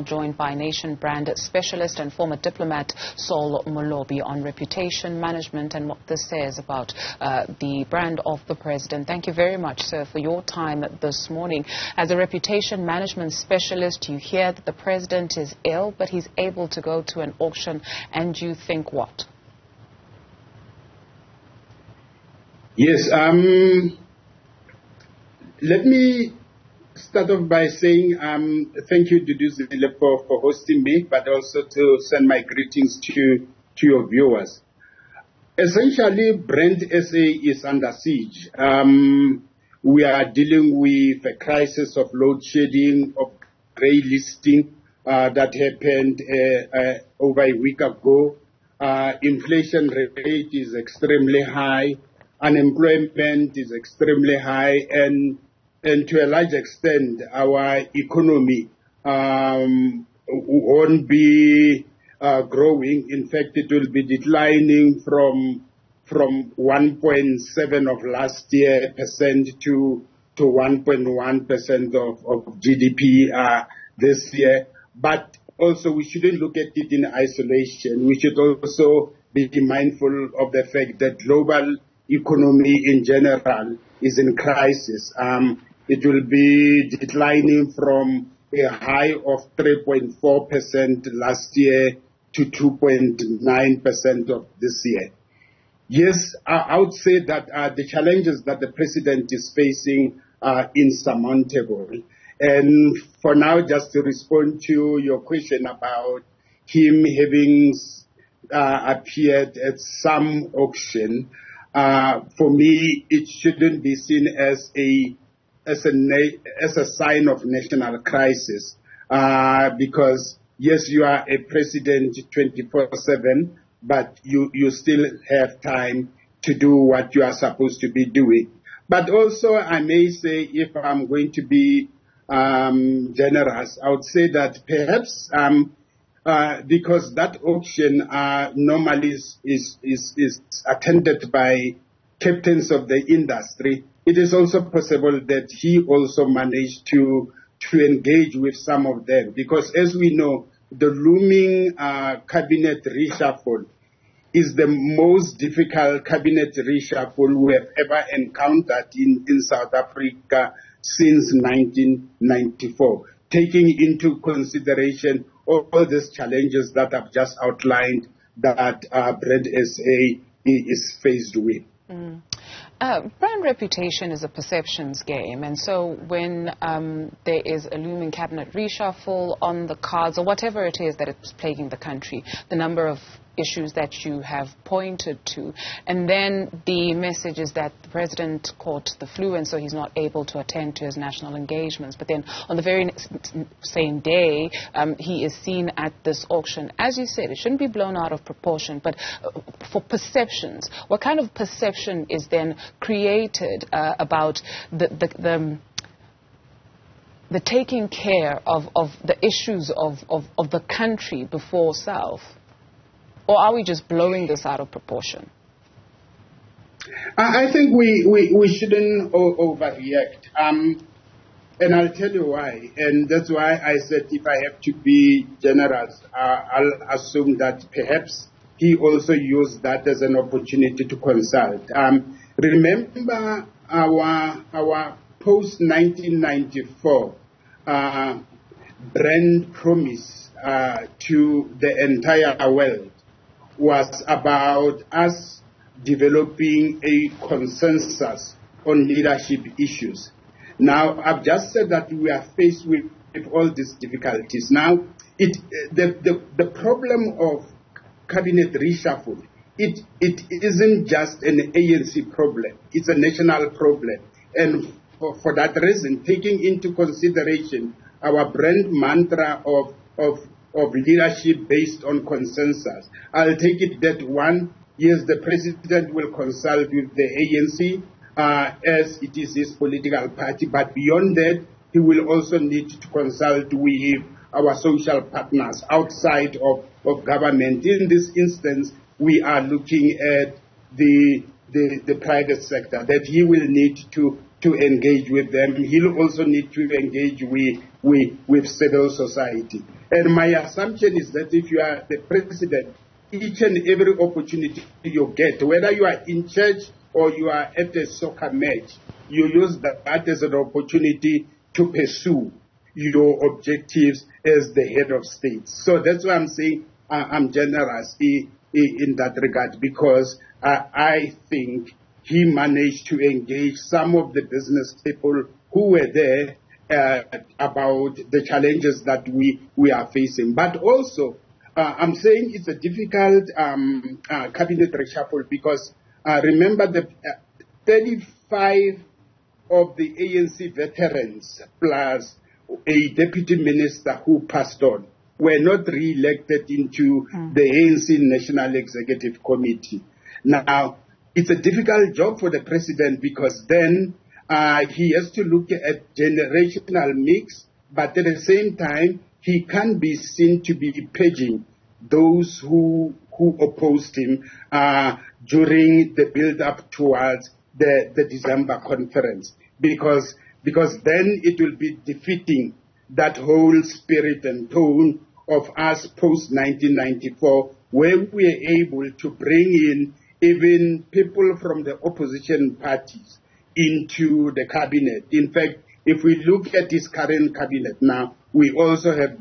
Joined by nation brand specialist and former diplomat Saul Molobi on reputation management and what this says about the brand of the president. Thank you very much, sir, for your time this morning. As a reputation management specialist, you hear that the president is ill, but he's able to go to an auction, and you think what? Yes, let me start off by saying thank you, Newzroom, for hosting me, but also to send my greetings to your viewers. Essentially, Brand SA is under siege. We are dealing with a crisis of load shedding, of grey listing that happened over a week ago. Inflation rate is extremely high. Unemployment is extremely high, and to a large extent, our economy won't be growing. In fact, it will be declining from 1.7 of last year percent to 1.1% of GDP this year. But also, we shouldn't look at it in isolation. We should also be mindful of the fact that global economy in general is in crisis. It will be declining from a high of 3.4% last year to 2.9% of this year. Yes, I would say that the challenges that the president is facing are insurmountable. And for now, just to respond to your question about him having appeared at some auction, for me, it shouldn't be seen as a sign of national crisis, because yes, you are a president 24/7, but you still have time to do what you are supposed to be doing. But also, I may say, if I'm going to be generous, I would say that perhaps because that auction normally is attended by captains of the industry, it is also possible that he also managed to engage with some of them. Because as we know, the looming cabinet reshuffle is the most difficult cabinet reshuffle we have ever encountered in South Africa since 1994, taking into consideration all these challenges that I've just outlined that Brand SA is faced with. Brand reputation is a perceptions game, and so when there is a looming cabinet reshuffle on the cards, or whatever it is that is plaguing the country, the number of issues that you have pointed to, and then the message is that the president caught the flu and so he's not able to attend to his national engagements, but then on the very same day he is seen at this auction. As you said, it shouldn't be blown out of proportion, but for perceptions, what kind of perception is then created about the taking care of the issues of the country before self? Or are we just blowing this out of proportion? I think we shouldn't overreact. And I'll tell you why. And that's why I said if I have to be generous, I'll assume that perhaps he also used that as an opportunity to consult. Remember our post-1994 brand promise to the entire world was about us developing a consensus on leadership issues. Now, I've just said that we are faced with all these difficulties. Now, the problem of cabinet reshuffle, it isn't just an ANC problem. It's a national problem. And for that reason, taking into consideration our brand mantra of leadership based on consensus, I'll take it that one, yes, the president will consult with the ANC as it is his political party, but beyond that, he will also need to consult with our social partners outside of government. In this instance, we are looking at the private sector, that he will need to engage with them. He'll also need to engage with with civil society. And my assumption is that if you are the president, each and every opportunity you get, whether you are in church or you are at a soccer match, you use that as an opportunity to pursue your objectives as the head of state. So that's why I'm saying I'm generous in that regard, because I think he managed to engage some of the business people who were there about the challenges that we are facing. But also, I'm saying it's a difficult cabinet reshuffle because remember the 35 of the ANC veterans plus a deputy minister who passed on were not re-elected into the ANC National Executive Committee. Now, it's a difficult job for the president because then he has to look at generational mix, but at the same time, he can't be seen to be purging those who opposed him during the build-up towards the December conference, because then it will be defeating that whole spirit and tone of us post-1994, where we are able to bring in even people from the opposition parties into the cabinet. In fact, if we look at his current cabinet now, we also have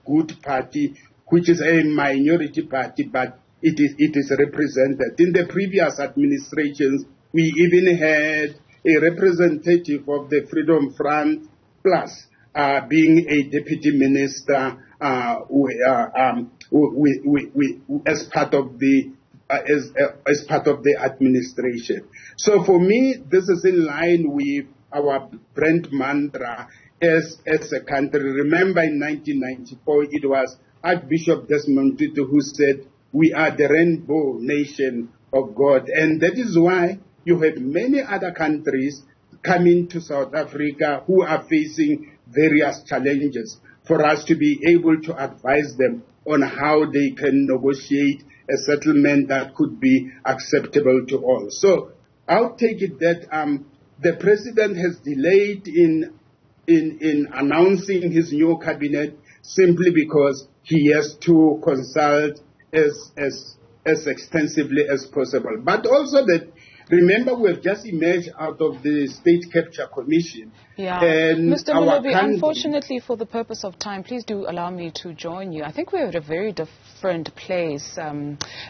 Good Party, which is a minority party, but it is represented. In the previous administrations, we even had a representative of the Freedom Front Plus being a deputy minister as part of the administration. So for me, this is in line with our brand mantra as a country. Remember, in 1994, it was Archbishop Desmond Tutu who said, "We are the rainbow nation of God," and that is why you have many other countries coming to South Africa who are facing various challenges for us to be able to advise them on how they can negotiate a settlement that could be acceptable to all. So I'll take it that the president has delayed in announcing his new cabinet simply because he has to consult as extensively as possible. But also that, remember, we have just emerged out of the State Capture Commission. Yeah. And Mr. Molobi, unfortunately, for the purpose of time, please do allow me to join you. I think we're at a very different place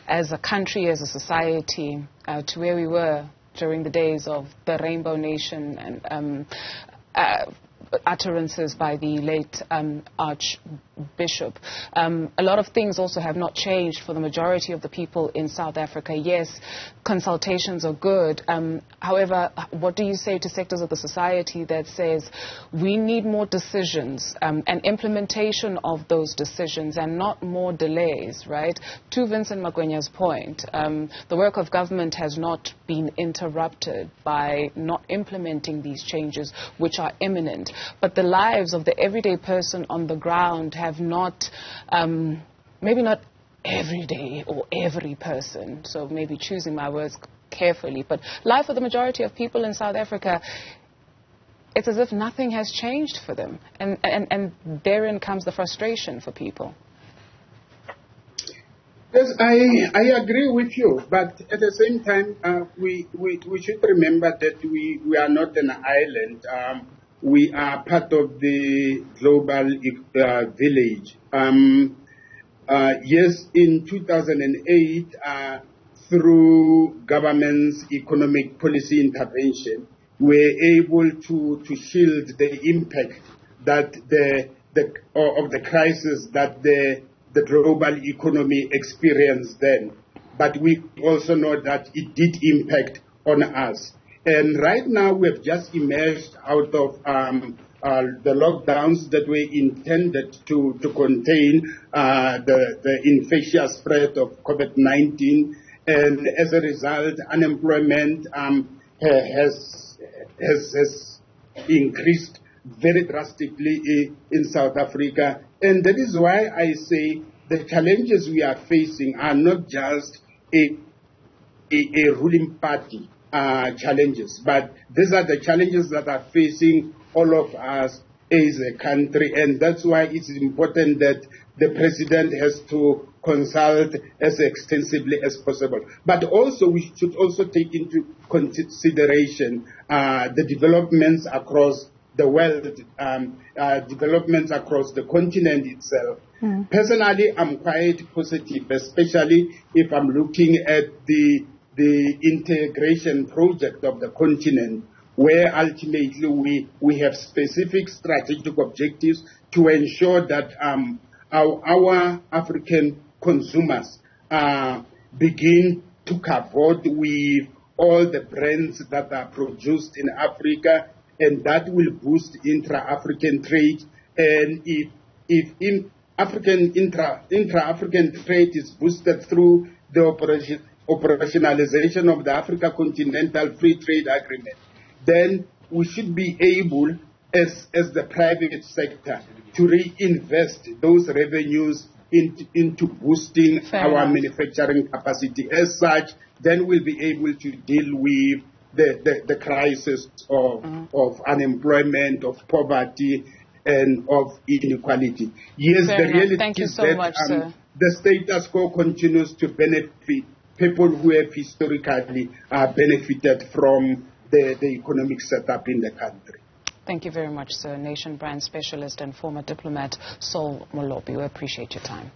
as a country, as a society, to where we were during the days of the Rainbow Nation and utterances by the late Archbishop. A lot of things also have not changed for the majority of the people in South Africa. Yes, consultations are good. However, what do you say to sectors of the society that says we need more decisions and implementation of those decisions and not more delays, right? To Vincent Magwenya's point, the work of government has not been interrupted by not implementing these changes, which are imminent. But the lives of the everyday person on the ground have not, maybe not every day or every person, so maybe choosing my words carefully, but life for the majority of people in South Africa, it's as if nothing has changed for them. And therein comes the frustration for people. Yes, I agree with you, but at the same time, we should remember that we are not an island. We are part of the global village. Yes, in 2008, through government's economic policy intervention, we were able to shield the impact that of the crisis that the global economy experienced then. But we also know that it did impact on us. And right now we have just emerged out of the lockdowns that were intended to contain the infectious spread of COVID-19. And as a result, unemployment has increased very drastically in South Africa. And that is why I say the challenges we are facing are not just a ruling party challenges, but these are the challenges that are facing all of us as a country, and that's why it's important that the president has to consult as extensively as possible. But also, we should also take into consideration the developments across the world, developments across the continent itself. Personally, I'm quite positive, especially if I'm looking at the integration project of the continent, where ultimately we have specific strategic objectives to ensure that our African consumers begin to cavort with all the brands that are produced in Africa, and that will boost intra-African trade. And if intra-African trade is boosted through the operationalization of the Africa Continental Free Trade Agreement, then we should be able, as the private sector, to reinvest those revenues into boosting our manufacturing capacity. As such, then we'll be able to deal with the crisis of unemployment, of poverty, and of inequality. Yes, the reality is that the status quo continues to benefit people who have historically benefited from the economic setup in the country. Thank you very much, sir. Nation brand specialist and former diplomat Saul Molobi. We appreciate your time.